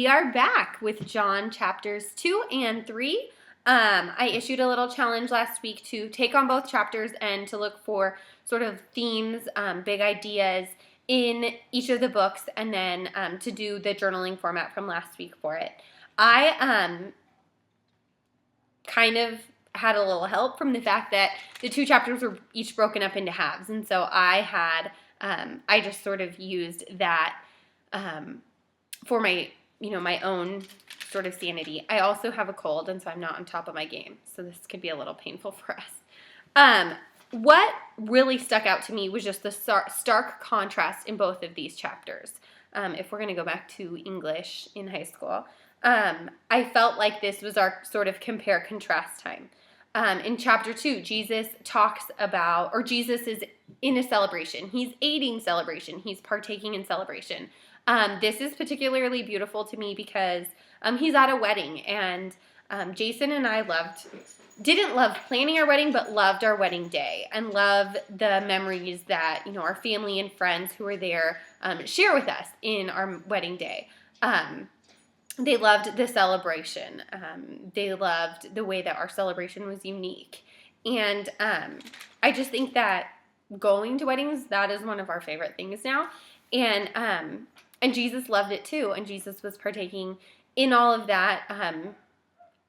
we are back with John chapters 2 and 3. I issued a little challenge last week to take on both chapters and to look for sort of themes, big ideas in each of the books, and then to do the journaling format from last week for it. I kind of had a little help from the fact that the two chapters were each broken up into halves, and so I just sort of used that for my own sort of sanity. I also have a cold, and so I'm not on top of my game, so this could be a little painful for us. What really stuck out to me was just the stark contrast in both of these chapters. If we're going to go back to English in high school, I felt like this was our sort of compare-contrast time. In chapter 2, Jesus is in a celebration. He's aiding celebration. He's partaking in celebration. This is particularly beautiful to me because he's at a wedding, and Jason and I didn't love planning our wedding, but loved our wedding day and love the memories that our family and friends who were there share with us in our wedding day. They loved the celebration. They loved the way that our celebration was unique. And I just think that going to weddings, that is one of our favorite things now. And Jesus loved it too. And Jesus was partaking in all of that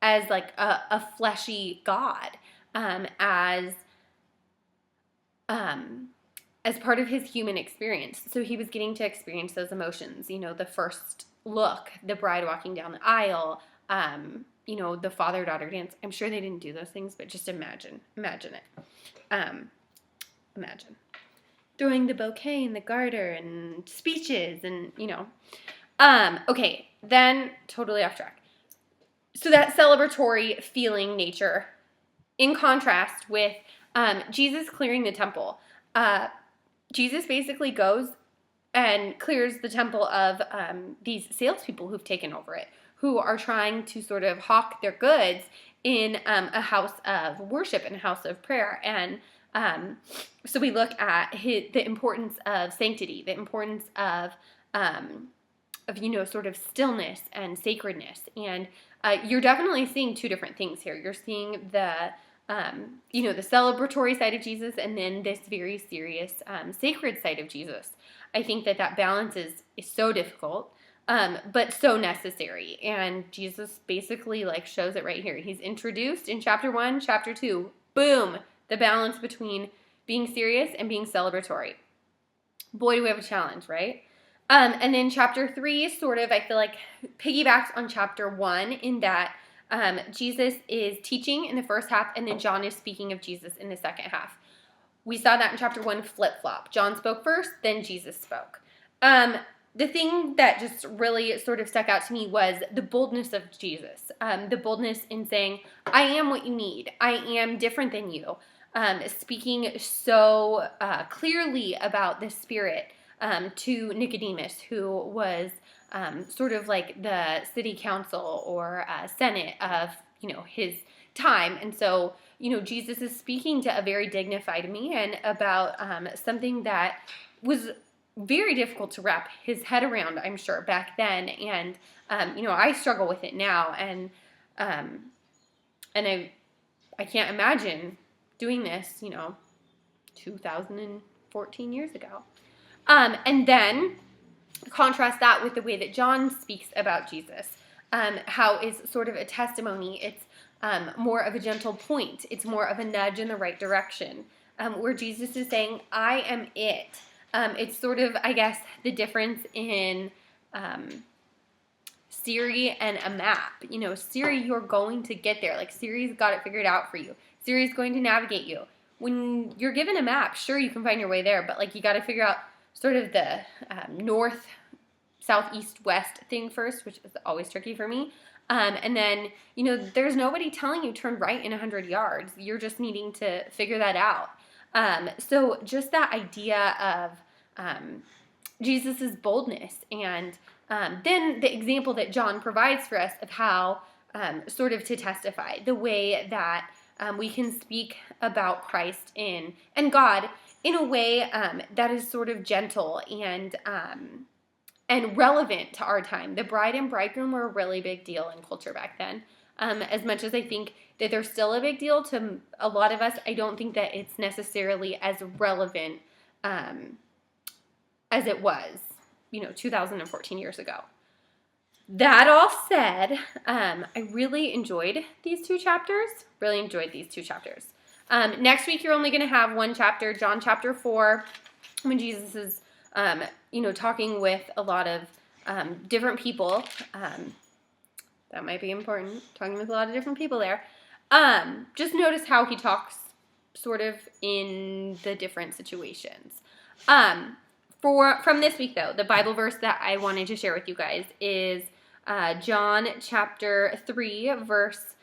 as like a fleshy God, as part of his human experience. So he was getting to experience those emotions, the first look, the bride walking down the aisle, the father-daughter dance. I'm sure they didn't do those things, but just imagine it. Imagine throwing the bouquet and the garter and speeches and, okay, then totally off track. So that celebratory feeling nature in contrast with Jesus clearing the temple. Jesus basically goes and clears the temple of these salespeople who've taken over it, who are trying to sort of hawk their goods in a house of worship and a house of prayer. And so we look at the importance of sanctity, the importance of sort of stillness and sacredness. And you're definitely seeing two different things here. You're seeing the celebratory side of Jesus, and then this very serious, sacred side of Jesus. I think that balance is so difficult, but so necessary. And Jesus basically shows it right here. He's introduced in chapter 1, chapter 2, boom, the balance between being serious and being celebratory. Boy, do we have a challenge, right? And then chapter 3 sort of, I feel like, piggybacks on chapter 1 in that Jesus is teaching in the first half, and then John is speaking of Jesus in the second half. We saw that in chapter 1 flip-flop. John spoke first, then Jesus spoke. The thing that just really sort of stuck out to me was the boldness of Jesus. The boldness in saying, I am what you need. I am different than you. Speaking so clearly about the Spirit to Nicodemus, who was sort of like the city council or senate of, his time. And so, Jesus is speaking to a very dignified man about something that was very difficult to wrap his head around, I'm sure, back then. And, I struggle with it now. And I can't imagine doing this, 2014 years ago. And then contrast that with the way that John speaks about Jesus, how it's sort of a testimony. It's more of a gentle point. It's more of a nudge in the right direction, where Jesus is saying, I am it. It's sort of, I guess, the difference in Siri and a map. Siri, you're going to get there. Siri's got it figured out for you. Siri's going to navigate you. When you're given a map, sure, you can find your way there, but you got to figure out sort of the north, south, east, west thing first, which is always tricky for me. And then, there's nobody telling you turn right in 100 yards. You're just needing to figure that out. So just that idea of Jesus's boldness, and then the example that John provides for us of how sort of to testify, the way that we can speak about Christ and God in a way that is sort of gentle and relevant to our time. The bride and bridegroom were a really big deal in culture back then. As much as I think that they're still a big deal to a lot of us, I don't think that it's necessarily as relevant as it was, 2014 years ago. That all said, I really enjoyed these two chapters. Next week, you're only going to have one chapter, John chapter 4, when Jesus is, talking with a lot of different people. That might be important, talking with a lot of different people there. Just notice how he talks sort of in the different situations. From this week, though, the Bible verse that I wanted to share with you guys is John chapter 3, verse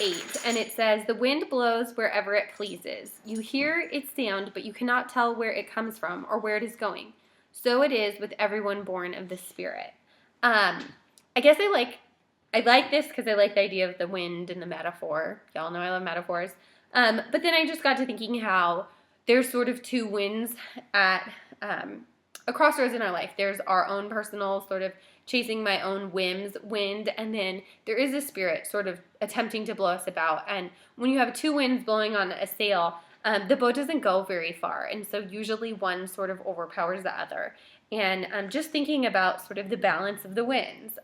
8. And it says, "The wind blows wherever it pleases. You hear its sound, but you cannot tell where it comes from or where it is going. So it is with everyone born of the Spirit." I guess I like this because I like the idea of the wind and the metaphor. Y'all know I love metaphors. But then I just got to thinking how there's sort of two winds at a crossroads in our life. There's our own personal sort of chasing my own whims wind, and then there is a spirit sort of attempting to blow us about. And when you have two winds blowing on a sail, the boat doesn't go very far, and so usually one sort of overpowers the other. And I'm just thinking about sort of the balance of the winds,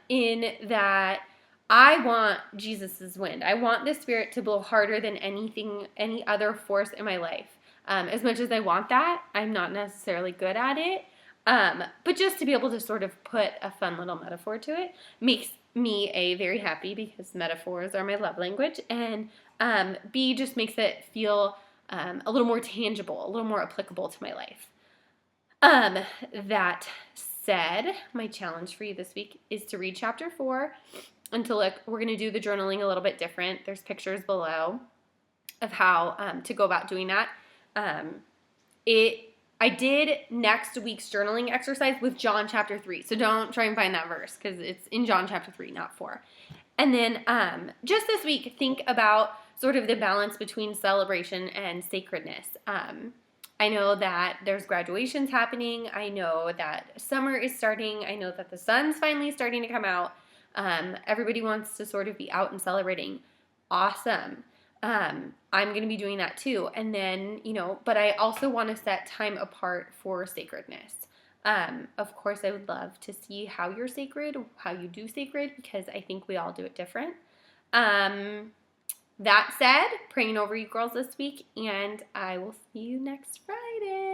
in that I want Jesus's wind. I want the Spirit to blow harder than any other force in my life. As much as I want that, I'm not necessarily good at it. But just to be able to sort of put a fun little metaphor to it makes me very happy, because metaphors are my love language, and B, just makes it feel a little more tangible, a little more applicable to my life. That said, my challenge for you this week is to read chapter 4 and to look. We're going to do the journaling a little bit different. There's pictures below of how to go about doing that. I did next week's journaling exercise with John chapter 3, so don't try and find that verse because it's in John chapter 3, not 4. And then just this week, think about sort of the balance between celebration and sacredness. I know that there's graduations happening. I know that summer is starting. I know that the sun's finally starting to come out. Everybody wants to sort of be out and celebrating. Awesome. I'm going to be doing that too. And then, but I also want to set time apart for sacredness. Of course, I would love to see how you're sacred, how you do sacred, because I think we all do it different. That said, praying over you girls this week, and I will see you next Friday.